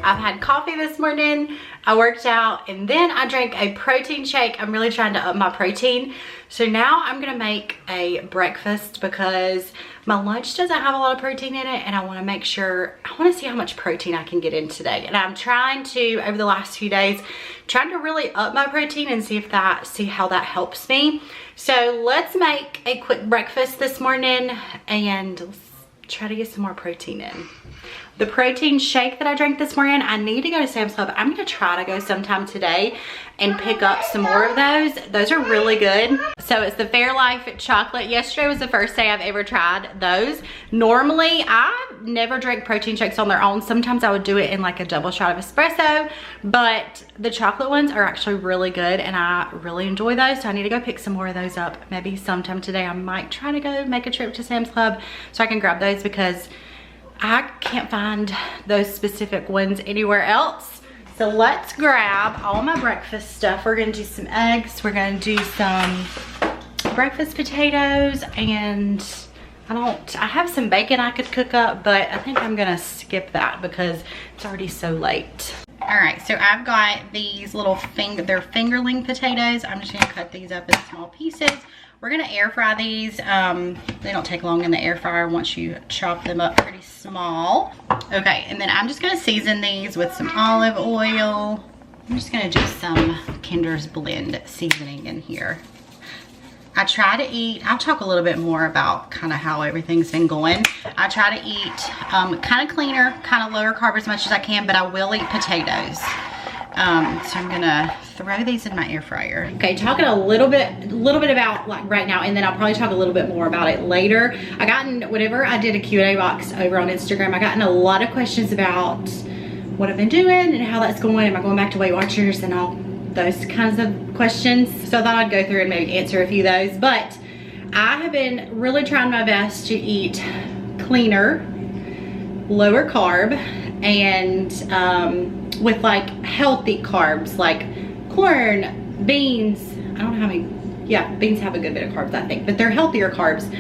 I've had coffee this morning, I worked out, and then I drank a protein shake. I'm really trying to up my protein. So now I'm gonna make a breakfast because my lunch doesn't have a lot of protein in it, and I wanna make sure, I wanna see how much protein I can get in today. And I'm trying to, over the last few days, trying to really up my protein and see how that helps me. So let's make a quick breakfast this morning and let's try to get some more protein in. The protein shake that I drank this morning, I need to go to Sam's Club. I'm gonna try to go sometime today and pick up some more of those. Those are really good. So it's the Fairlife chocolate. Yesterday was the first day I've ever tried those. Normally, I never drink protein shakes on their own. Sometimes I would do it in like a double shot of espresso, but the chocolate ones are actually really good and I really enjoy those. So I need to go pick some more of those up. Maybe sometime today I might try to go make a trip to Sam's Club so I can grab those because I can't find those specific ones anywhere else. So let's grab all my breakfast stuff. We're gonna do some eggs. We're gonna do some breakfast potatoes, and I have some bacon I could cook up, but I think I'm gonna skip that because it's already so late. All right, so I've got these little they're fingerling potatoes. I'm just gonna cut these up in small pieces. We're gonna air fry these. They don't take long in the air fryer once you chop them up pretty small. Okay, and then I'm just gonna season these with some olive oil. I'm just gonna do some Kinder's Blend seasoning in here. I try to eat, I'll talk a little bit more about kind of how everything's been going. I try to eat kind of cleaner, kind of lower carb as much as I can, but I will eat potatoes. So I'm gonna throw these in my air fryer. Okay, talking a little bit about like right now, and then I'll probably talk a little bit more about it later. Whenever I did a Q&A box over on Instagram, I gotten a lot of questions about what I've been doing and how that's going. Am I going back to Weight Watchers and all those kinds of questions? So I thought I'd go through and maybe answer a few of those. But I have been really trying my best to eat cleaner, lower carb, and with like healthy carbs like corn, beans. I don't know how many, yeah, beans have a good bit of carbs I think, but they're healthier carbs.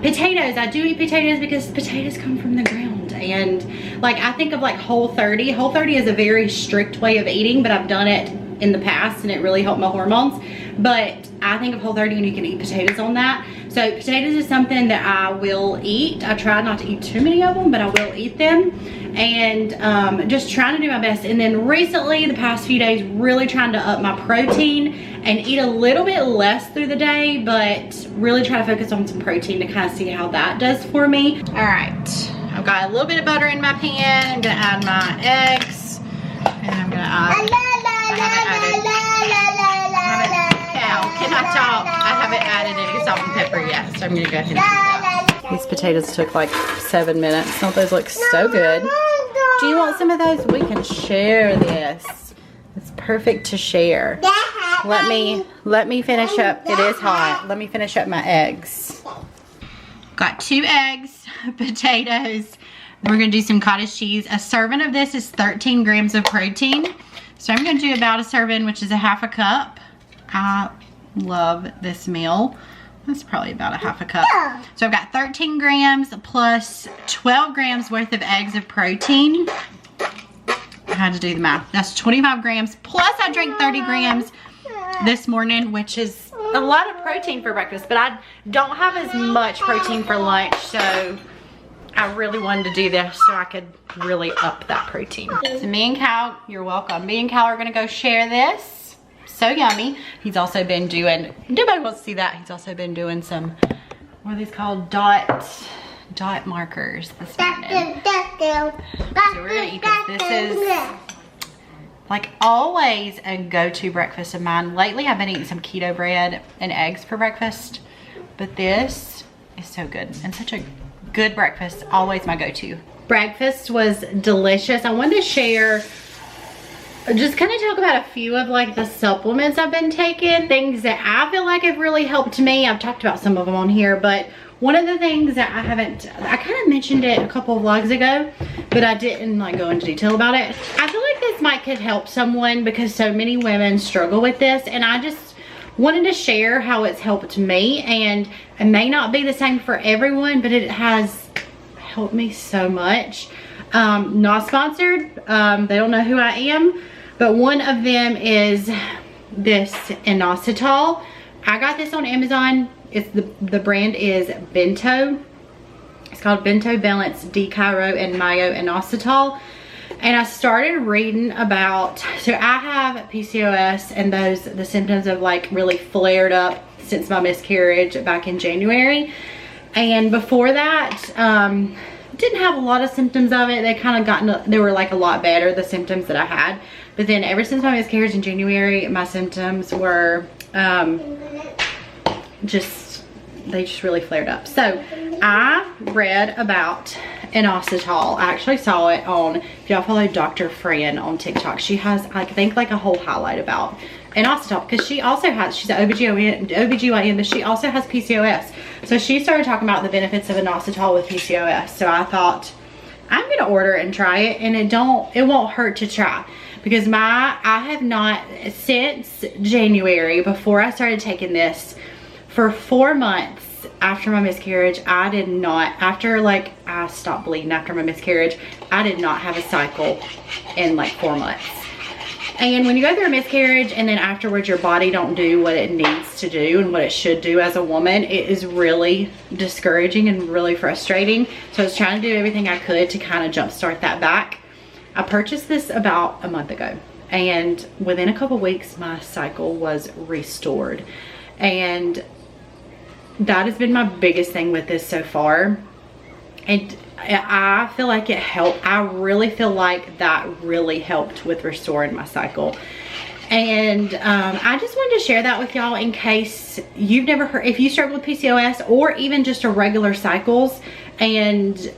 Potatoes, I do eat potatoes because potatoes come from the ground, and like I think of like Whole30. Whole30 is a very strict way of eating, but I've done it in the past and it really helped my hormones. But I think of Whole30 and you can eat potatoes on that. So potatoes is something that I will eat. I try not to eat too many of them, but I will eat them. And just trying to do my best. And then recently, the past few days, really trying to up my protein and eat a little bit less through the day, but really try to focus on some protein to kind of see how that does for me. All right, I've got a little bit of butter in my pan. I'm gonna add my eggs, and I'm gonna add, can I talk? I haven't added any salt and pepper yet, so I'm gonna go ahead and do that. These potatoes took like 7 minutes. Don't those look so good? Do you want some of those? We can share this. It's perfect to share. Let me finish up. It is hot. Let me finish up my eggs. Got 2 eggs, potatoes. Then we're gonna do some cottage cheese. A serving of this is 13 grams of protein. So I'm gonna do about a serving, which is a half a cup. I love this meal. That's probably about a half a cup. So I've got 13 grams plus 12 grams worth of eggs of protein. I had to do the math. That's 25 grams. Plus I drank 30 grams this morning, which is a lot of protein for breakfast, but I don't have as much protein for lunch, so I really wanted to do this so I could really up that protein. So me and Cal, you're welcome. Me and Cal are gonna go share this. So yummy. He's also been doing, nobody wants to see that. He's also been doing some, what are these called? Dot markers this morning. So we're gonna eat this. This is like always a go-to breakfast of mine. Lately I've been eating some keto bread and eggs for breakfast, but this is so good and such a good breakfast. Always my go-to. Breakfast was delicious. I wanted to share, just kind of talk about a few of like the supplements I've been taking, things that I feel like have really helped me. I've talked about some of them on here, but one of the things that I kind of mentioned it a couple of vlogs ago, but I didn't like go into detail about it. I feel like this could help someone because so many women struggle with this, and I just wanted to share how it's helped me. And it may not be the same for everyone, but it has helped me so much. Not sponsored. They don't know who I am, but one of them is this inositol. I got this on Amazon. It's the brand is Bento. It's called Bento Balance D-Chiro and Mayo Inositol. And I started reading about, so I have PCOS, and the symptoms have like really flared up since my miscarriage back in January. And before that, didn't have a lot of symptoms of it. They were like a lot better, the symptoms that I had. But then ever since my miscarriage in January, my symptoms were they just really flared up. So I read about inositol. I actually saw it on, if y'all follow Dr. Fran on TikTok, she has, I think, like a whole highlight about inositol, because she also has, she's an OBGYN, but she also has PCOS. So she started talking about the benefits of inositol with PCOS. So I thought, I'm gonna order and try it, and it won't hurt to try, because I have not, since January, before I started taking this, for 4 months after my miscarriage, after like I stopped bleeding after my miscarriage, I did not have a cycle in like 4 months. And when you go through a miscarriage and then afterwards your body don't do what it needs to do and what it should do as a woman, it is really discouraging and really frustrating. So I was trying to do everything I could to kind of jumpstart that back. I purchased this about a month ago, and within a couple weeks my cycle was restored. And that has been my biggest thing with this so far. And I feel like it helped. I really feel like that really helped with restoring my cycle. And I just wanted to share that with y'all in case you've never heard, if you struggle with PCOS or even just irregular cycles and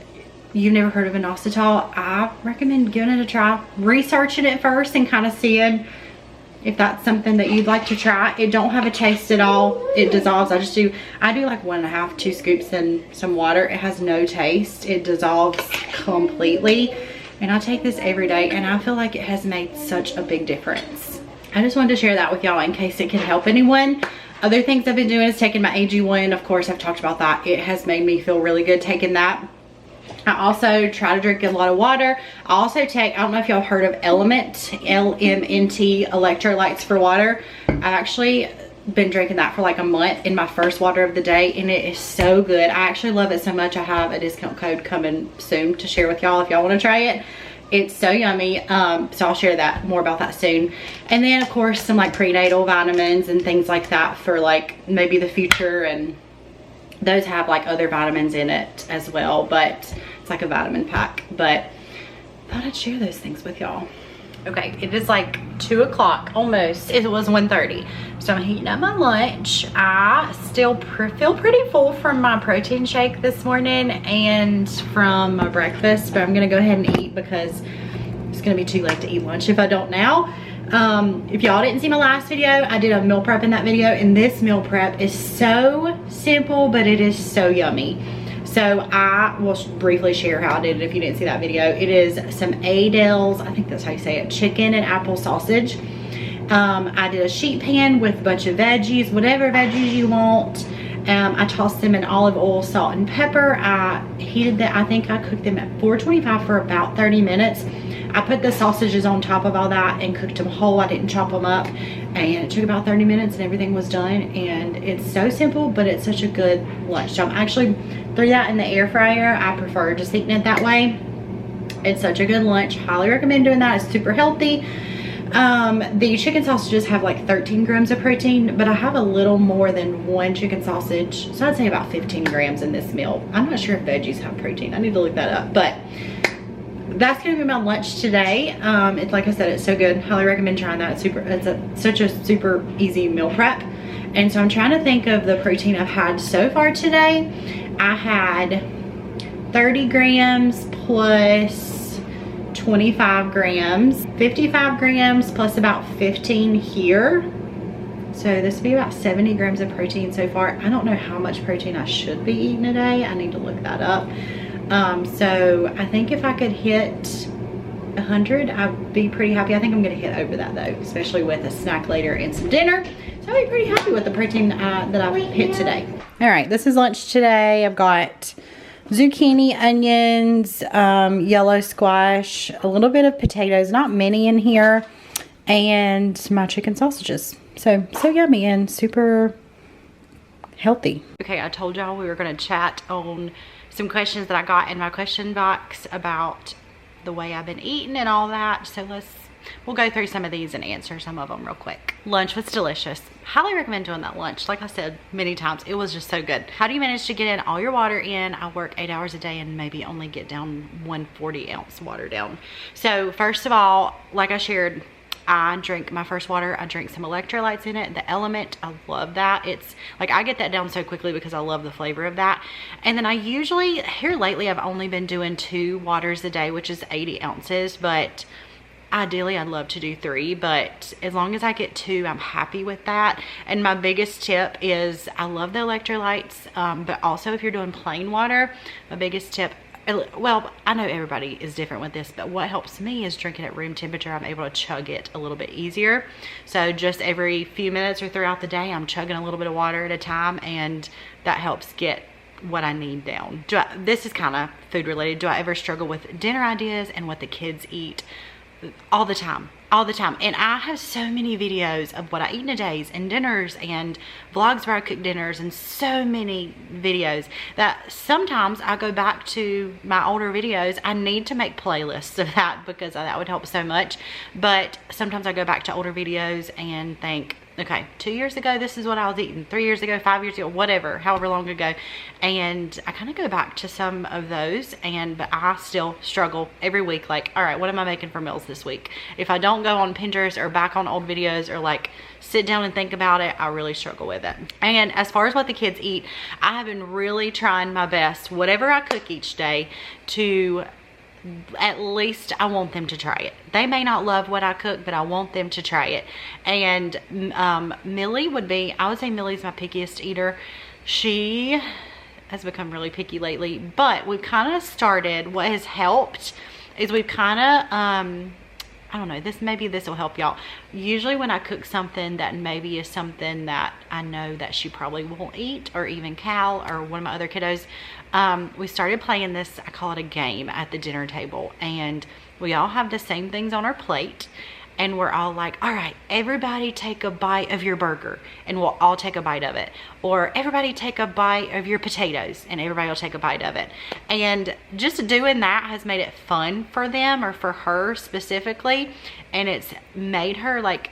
you've never heard of inositol, I recommend giving it a try, researching it first and kind of seeing if that's something that you'd like to try. It don't have a taste at all. It dissolves. I do like 1.5, 2 scoops in some water. It has no taste. It dissolves completely. And I take this every day, and I feel like it has made such a big difference. I just wanted to share that with y'all in case it can help anyone. Other things I've been doing is taking my AG1. Of course, I've talked about that. It has made me feel really good taking that. I also try to drink a lot of water. I also take, I don't know if y'all have heard of Element, LMNT electrolytes for water. I've actually been drinking that for like a month in my first water of the day, and it is so good. I actually love it so much. I have a discount code coming soon to share with y'all if y'all want to try it. It's so yummy. So I'll share that more about that soon. And then of course some like prenatal vitamins and things like that for like maybe the future, and those have like other vitamins in it as well, but it's like a vitamin pack. But I thought I'd share those things with y'all. Okay, it is like 2 o'clock almost. It was 1:30. So I'm heating up my lunch. I still feel pretty full from my protein shake this morning and from my breakfast, but I'm gonna go ahead and eat because it's gonna be too late to eat lunch if I don't now. If y'all didn't see my last video, I did a meal prep in that video, and this meal prep is so simple, but it is so yummy. So I will briefly share how I did it if you didn't see that video. It is some Adele's, I think that's how you say it, chicken and apple sausage. I did a sheet pan with a bunch of veggies, whatever veggies you want. I tossed them in olive oil, salt, and pepper. I heated them, I think I cooked them at 425 for about 30 minutes. I put the sausages on top of all that and cooked them whole. I didn't chop them up, and it took about 30 minutes and everything was done. And it's so simple, but it's such a good lunch. So I'm actually threw that in the air fryer. I prefer just eating it that way. It's such a good lunch. Highly recommend doing that. It's super healthy. The chicken sausages have like 13 grams of protein, but I have a little more than 1 chicken sausage, so I'd say about 15 grams in this meal. I'm not sure if veggies have protein. I need to look that up, but that's gonna be my lunch today. It's like I said, it's so good. Highly recommend trying that. It's such a super easy meal prep. And so I'm trying to think of the protein I've had so far today. I had 30 grams plus 25 grams, 55 grams plus about 15 here. So this would be about 70 grams of protein so far. I don't know how much protein I should be eating a day. I need to look that up. So I think if I could hit 100, I'd be pretty happy. I think I'm gonna hit over that though, especially with a snack later and some dinner. So I'll be pretty happy with the protein that I've hit today. All right, this is lunch today. I've got zucchini, onions, yellow squash, a little bit of potatoes, not many in here, and my chicken sausages. So yummy and super healthy. Okay, I told y'all we were gonna chat on some questions that I got in my question box about the way I've been eating and all that. So we'll go through some of these and answer some of them real quick. Lunch was delicious. Highly recommend doing that lunch. Like I said many times, it was just so good. How do you manage to get in all your water in? I work 8 hours a day and maybe only get down 140 ounce water down. So first of all, like I shared, I drink my first water. I drink some electrolytes in it. The Element, I love that. It's like I get that down so quickly because I love the flavor of that. And then I usually, here lately, I've only been doing 2 waters a day, which is 80 ounces. But ideally, I'd love to do 3. But as long as I get 2, I'm happy with that. And my biggest tip is I love the electrolytes. But also if you're doing plain water, my biggest tip, well, I know everybody is different with this, but what helps me is drinking at room temperature. I'm able to chug it a little bit easier. So just every few minutes or throughout the day, I'm chugging a little bit of water at a time, and that helps get what I need down. This is kind of food related. Do I ever struggle with dinner ideas and what the kids eat? All the time. And I have so many videos of what I eat in a day and dinners and vlogs where I cook dinners, and so many videos that sometimes I go back to my older videos. I need to make playlists of that because that would help so much. But sometimes I go back to older videos and think, okay, 2 years ago, this is what I was eating. 3 years ago, 5 years ago, whatever, however long ago. And I kind of go back to some of those, but I still struggle every week. Like, all right, what am I making for meals this week? If I don't go on Pinterest or back on old videos or like sit down and think about it, I really struggle with it. And as far as what the kids eat, I have been really trying my best, whatever I cook each day, to at least I want them to try it. They may not love what I cook, but I want them to try it. And Millie would be, I would say Millie's my pickiest eater. She has become really picky lately, but we've kind of started, what has helped is we've kind of I don't know, maybe this will help y'all. Usually when I cook something that maybe is something that I know that she probably won't eat, or even Cal or one of my other kiddos, we started playing this, I call it a game, at the dinner table. And we all have the same things on our plate. And we're all like, all right, everybody take a bite of your burger, and we'll all take a bite of it. Or everybody take a bite of your potatoes, and everybody will take a bite of it. And just doing that has made it fun for them, or for her specifically. And it's made her like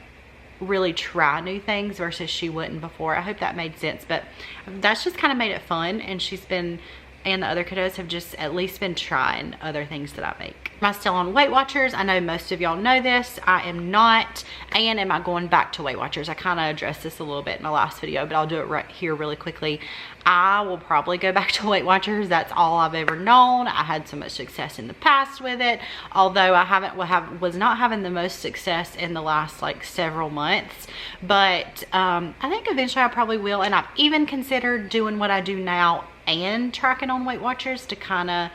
really try new things versus she wouldn't before. I hope that made sense, but that's just kind of made it fun. And she's been, and the other kiddos have just at least been trying other things that I make. Am I still on Weight Watchers? I know most of y'all know this. I am not. And am I going back to Weight Watchers? I kind of addressed this a little bit in my last video, but I'll do it right here really quickly. I will probably go back to Weight Watchers. That's all I've ever known. I had so much success in the past with it, although I was not having the most success in the last like several months. But I think eventually I probably will. And I've even considered doing what I do now and tracking on Weight Watchers to kind of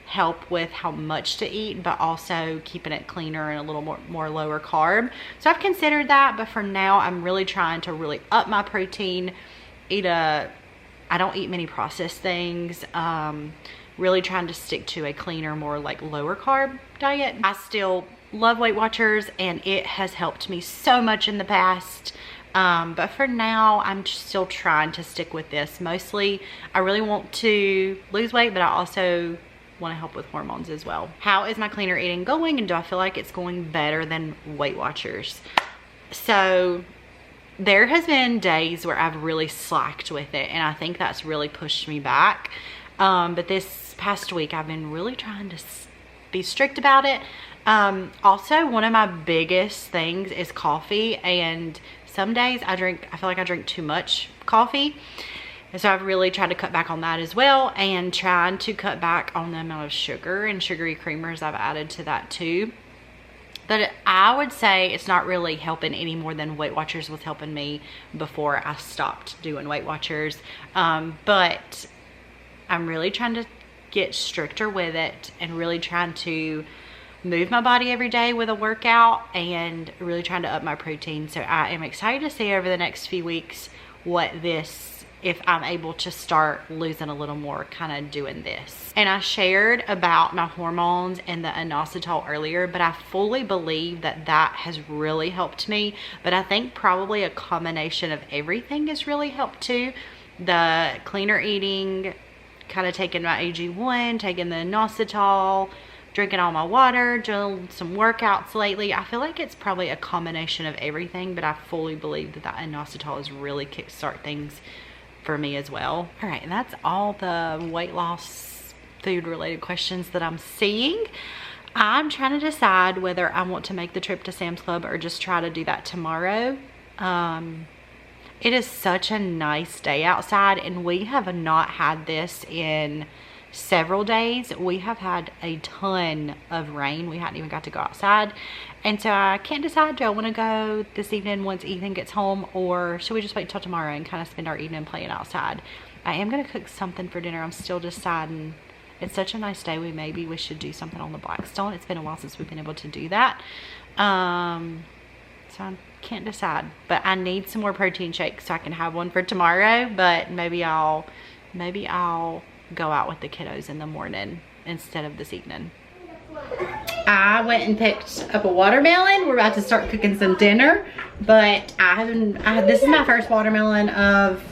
help with how much to eat, but also keeping it cleaner and a little more lower carb. So I've considered that, but for now I'm really trying to really up my protein, I don't eat many processed things, really trying to stick to a cleaner, more like lower carb diet. I still love Weight Watchers, and it has helped me so much in the past. But for now, I'm still trying to stick with this. Mostly, I really want to lose weight, but I also want to help with hormones as well. How is my cleaner eating going, and do I feel like it's going better than Weight Watchers? So there has been days where I've really slacked with it, and I think that's really pushed me back. But this past week, I've been really trying to be strict about it. Also, one of my biggest things is coffee, and some days I feel like I drink too much coffee. And so I've really tried to cut back on that as well, and trying to cut back on the amount of sugar and sugary creamers I've added to that too. But I would say it's not really helping any more than Weight Watchers was helping me before I stopped doing Weight Watchers. But I'm really trying to get stricter with it, and really trying to move my body every day with a workout, and really trying to up my protein. So I am excited to see over the next few weeks what this if I'm able to start losing a little more kind of doing this. And I shared about my hormones and the inositol earlier, but I fully believe that that has really helped me. But I think probably a combination of everything has really helped too. The cleaner eating, kind of taking my AG1, taking the inositol, drinking all my water, doing some workouts lately. I feel like it's probably a combination of everything, but I fully believe that that inositol has really kickstart things for me as well. All right, and that's all the weight loss food related questions that I'm seeing. I'm trying to decide whether I want to make the trip to Sam's Club or just try to do that tomorrow. It is such a nice day outside, and we have not had this in several days. We have had a ton of rain. We hadn't even got to go outside, and so I can't decide, do I want to go this evening once Ethan gets home, or should we just wait till tomorrow and kind of spend our evening playing outside? I am going to cook something for dinner. I'm still deciding. It's such a nice day. Maybe we should do something on the Blackstone. It's been a while since we've been able to do that. So I can't decide, but I need some more protein shakes so I can have one for tomorrow. But maybe I'll go out with the kiddos in the morning instead of this evening. I went and picked up a watermelon. We're about to start cooking some dinner, but this is my first watermelon of,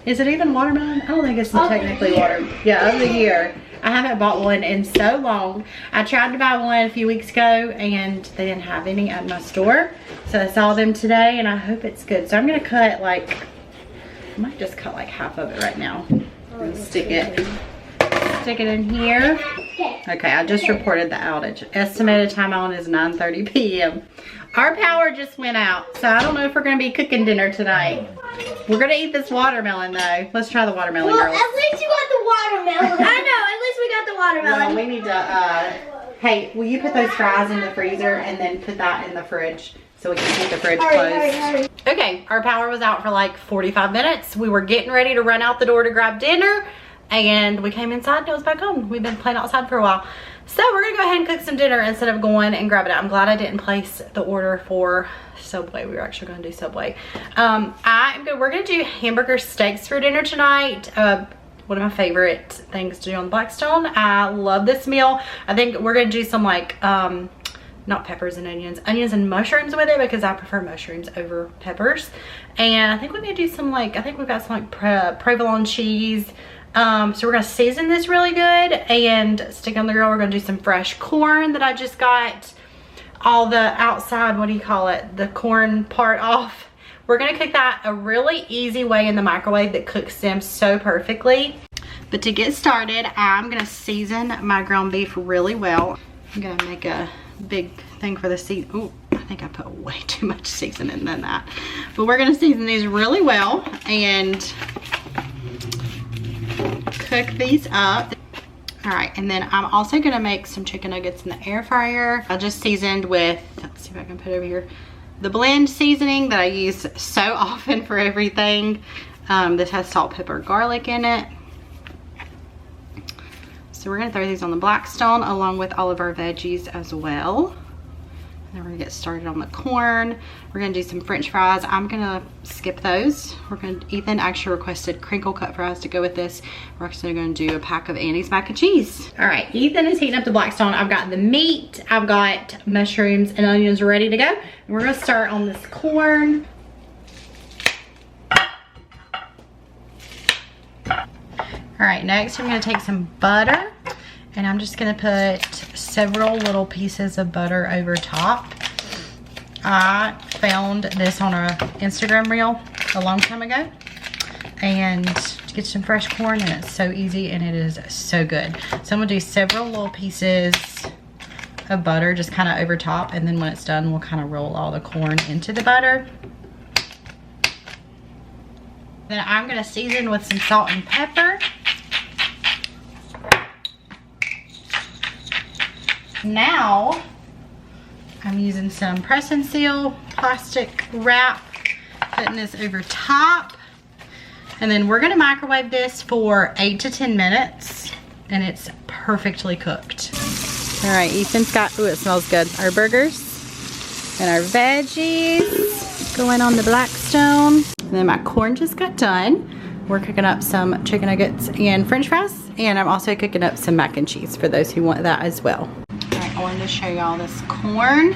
is it even watermelon? I don't think it's technically water. Yeah, of the year. I haven't bought one in so long. I tried to buy one a few weeks ago and they didn't have any at my store. So I saw them today and I hope it's good. So I'm gonna cut I might just cut like half of it right now and stick it in here. Okay, I just reported the outage. Estimated time on is 9:30 p.m. Our power just went out, so I don't know if we're gonna be cooking dinner tonight. We're gonna eat this watermelon though. Let's try the watermelon, girls. At least you got the watermelon. I know, at least we got the watermelon. Well, we need to, hey, will you put those fries in the freezer and then put that in the fridge so we can keep the fridge closed? Hurry. Okay, our power was out for like 45 minutes. We were getting ready to run out the door to grab dinner, and we came inside and it was back on. We've been playing outside for a while. So we're gonna go ahead and cook some dinner instead of going and grabbing it. I'm glad I didn't place the order for Subway. We were actually gonna do Subway. We're gonna do hamburger steaks for dinner tonight. One of my favorite things to do on the Blackstone. I love this meal. I think we're gonna do some like, not peppers and onions and mushrooms with it because I prefer mushrooms over peppers. And I think we may do some like, I think we've got some like provolone cheese. So we're gonna season this really good and stick on the grill. We're gonna do some fresh corn that I just got all the outside, what do you call it, the corn part off. We're gonna cook that a really easy way in the microwave that cooks them so perfectly. But to get started, I'm gonna season my ground beef really well. I'm gonna make a big thing for the season. Oh, I think I put way too much seasoning than that. But we're gonna season these really well and cook these up. All right, and then I'm also gonna make some chicken nuggets in the air fryer. I just seasoned with, let's see if I can put it over here, the blend seasoning that I use so often for everything. This has salt, pepper, garlic in it. So we're gonna throw these on the Blackstone along with all of our veggies as well. And then we're gonna get started on the corn. We're gonna do some French fries. I'm gonna skip those. Ethan actually requested crinkle cut fries to go with this. We're actually gonna do a pack of Annie's mac and cheese. All right, Ethan is heating up the Blackstone. I've got the meat, I've got mushrooms and onions ready to go. And we're gonna start on this corn. All right, next I'm gonna take some butter and I'm just gonna put several little pieces of butter over top. I found this on an Instagram reel a long time ago, and to get some fresh corn, and it's so easy and it is so good. So I'm gonna do several little pieces of butter just kind of over top, and then when it's done, we'll kind of roll all the corn into the butter. Then I'm gonna season with some salt and pepper. Now, I'm using some press and seal plastic wrap, putting this over top. And then we're gonna microwave this for 8 to 10 minutes, and it's perfectly cooked. All right, Ethan's got, ooh, it smells good. Our burgers and our veggies going on the Blackstone. And then my corn just got done. we're cooking up some chicken nuggets and french fries, and I'm also cooking up some mac and cheese for those who want that as well. All right, I wanted to show y'all this corn.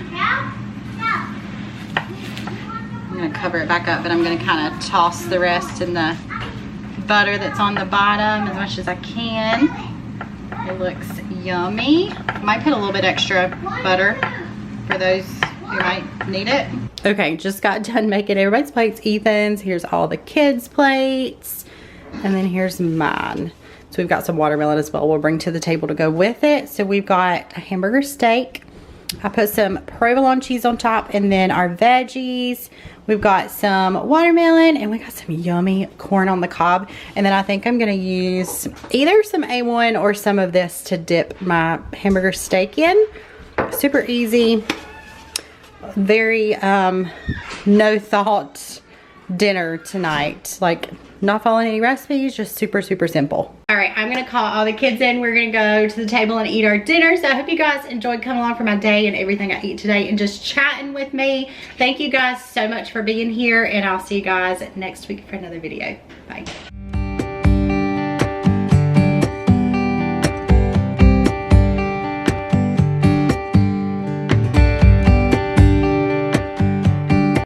I'm gonna cover it back up, but I'm gonna kind of toss the rest in the butter that's on the bottom as much as I can. It looks yummy. I might put a little bit extra butter for those who might need it. Okay, just got done making everybody's plates. Ethan's, here's all the kids' plates, and then here's mine. So we've got some watermelon as well we'll bring to the table to go with it. So we've got a hamburger steak. I put some provolone cheese on top, and then our veggies. We've got some watermelon, and we got some yummy corn on the cob. And then I think I'm gonna use either some A1 or some of this to dip my hamburger steak in. Super easy, very no thought dinner tonight. Like, not following any recipes, just super simple. All right, I'm gonna call all the kids in. We're gonna go to the table and eat our dinner. So I hope you guys enjoyed coming along for my day and everything I eat today and just chatting with me. Thank you guys so much for being here, and I'll see you guys next week for another video. Bye.